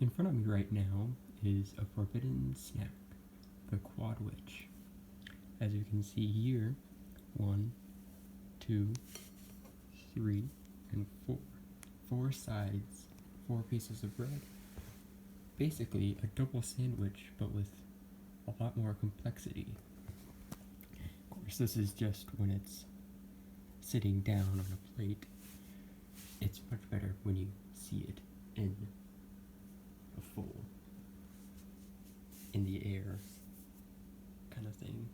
In front of me right now is a forbidden snack, the Quadwich. As you can see here, 1, 2, 3, and 4. 4 sides, 4 pieces of bread. Basically a double sandwich, but with a lot more complexity. Of course, this is just when it's sitting down on a plate. It's much better when you see it in a full, in the air kind of thing.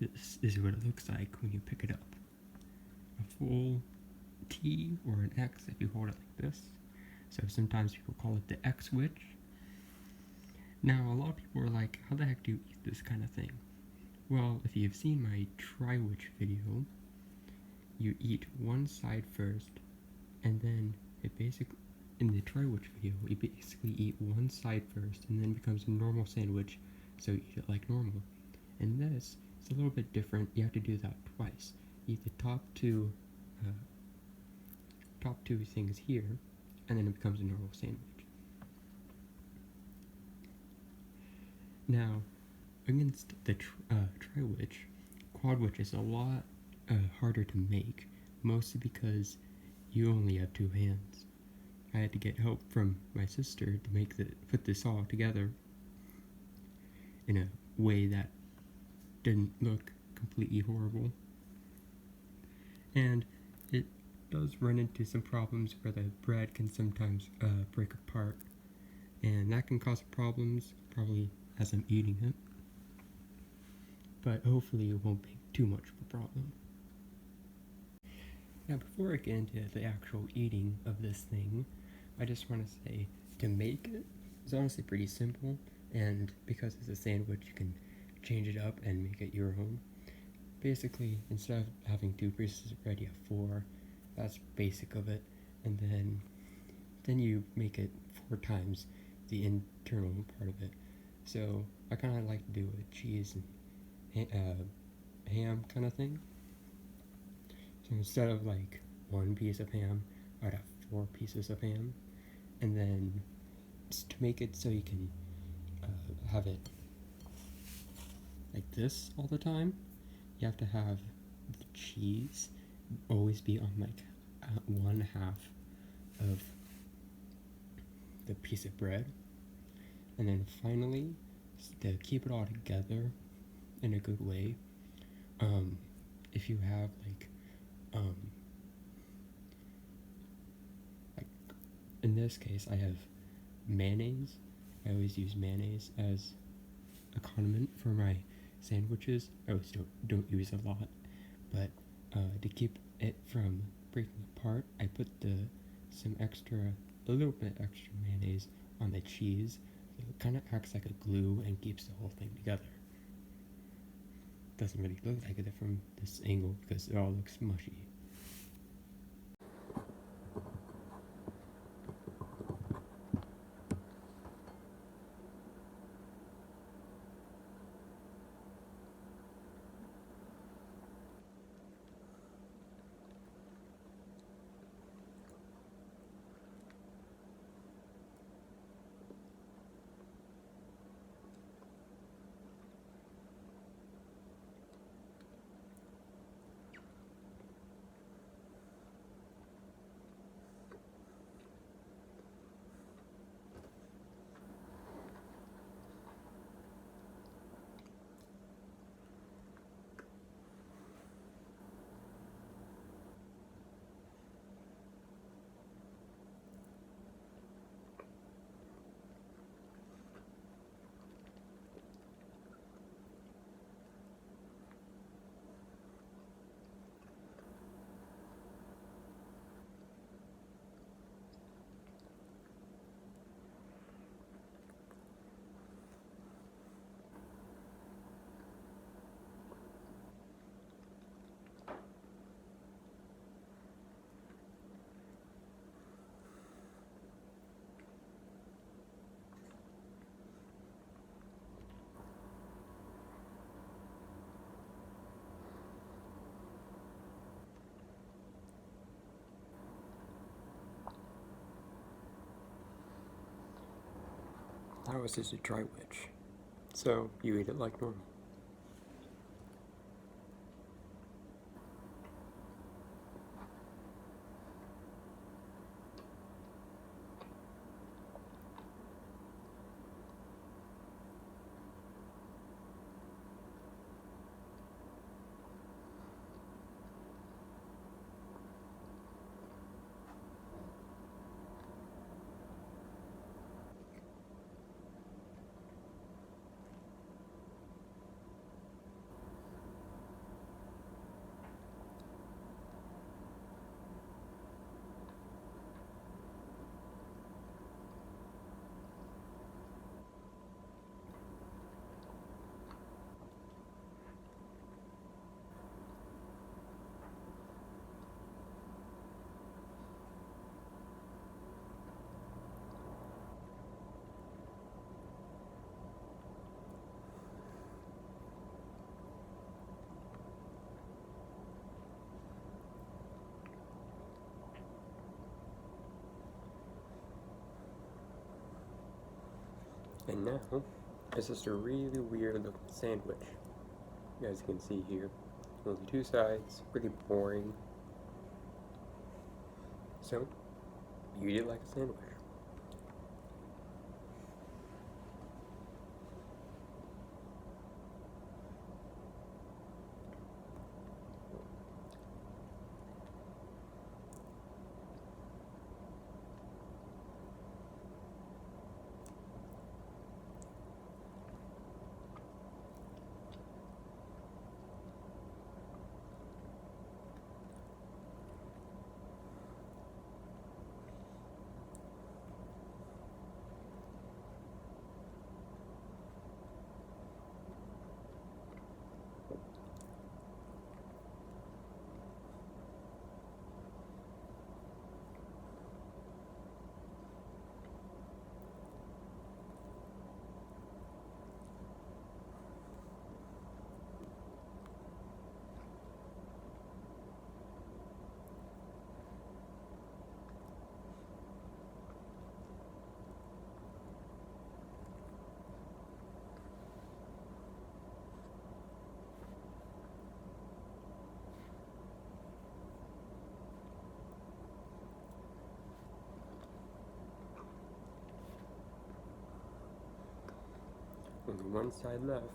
This is what it looks like when you pick it up. A full T or an X if you hold it like this. So sometimes people call it the X-wich. Now a lot of people are like, how the heck do you eat this kind of thing? Well, if you've seen my Tri-wich video, you eat one side first, and then it basically, in the Tri-wich video, you basically eat one side first, and then it becomes a normal sandwich, so you eat it like normal. And this is a little bit different. You have to do that twice. You eat the top two things here, and then it becomes a normal sandwich. Now, against the Tri-wich, Quadwich is a lot harder to make, mostly because you only have 2 hands. I had to get help from my sister to put this all together in a way that didn't look completely horrible. And it does run into some problems where the bread can sometimes break apart, and that can cause problems probably as I'm eating it, but hopefully it won't be too much of a problem. Now before I get into the actual eating of this thing, I just want to say to make it is honestly pretty simple, and because it's a sandwich you can change it up and make it your own. Basically, instead of having 2 pieces of bread, you have 4. That's basic of it, and then you make it 4 times the internal part of it. So I kind of like to do a cheese and ham kind of thing. So instead of like 1 piece of ham, I'd have 4 pieces of ham, and then to make it so you can have it like this all the time, you have to have the cheese always be on like 1/2 of the piece of bread, and then finally, to keep it all together in a good way, if you have like in this case I have mayonnaise. I always use mayonnaise as a condiment for my sandwiches. I always don't use a lot, but to keep it from breaking apart, I put a little bit extra mayonnaise on the cheese. So it kind of acts like a glue and keeps the whole thing together. Doesn't really look like it from this angle because it all looks mushy. how is this a Quadwich? So, you eat it like normal. And now, it's just a really weird looking sandwich. As you can see here, only two sides, really boring. So, you eat it like a sandwich. Only one side left.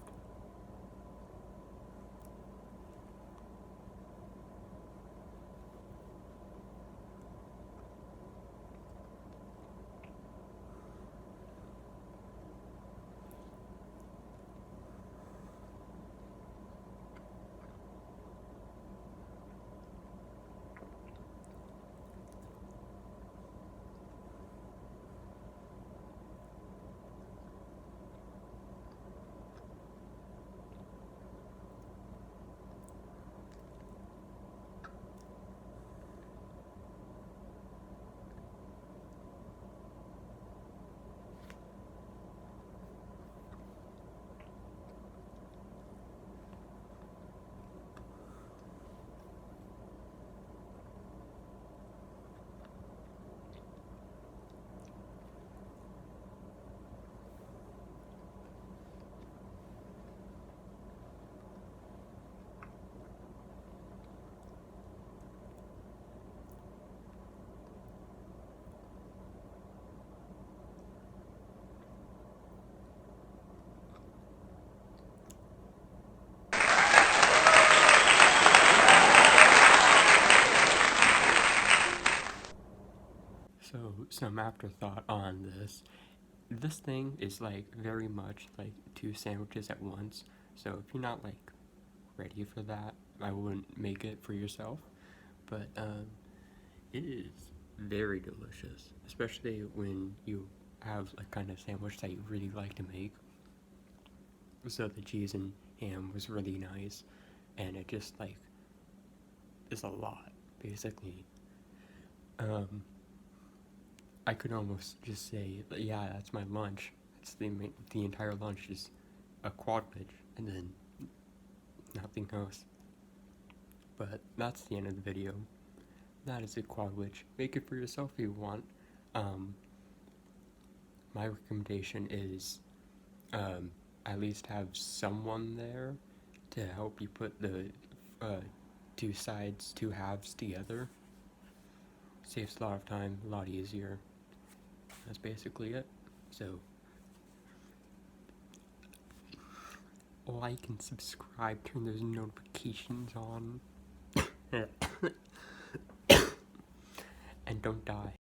So, some afterthought on this. This thing is like very much like two sandwiches at once. So, if you're not like ready for that, I wouldn't make it for yourself. But it is very delicious, especially when you have a kind of sandwich that you really like to make. So, the cheese and ham was really nice, and it just like is a lot, basically. Um, I could almost just say, yeah, that's my lunch. It's the entire lunch is a Quadwich, and then nothing else. But that's the end of the video. That is a Quadwich. Make it for yourself if you want. Um, my recommendation is at least have someone there to help you put the two halves together. Saves a lot of time, a lot easier. That's basically it. So, like and subscribe, turn those notifications on, and don't die.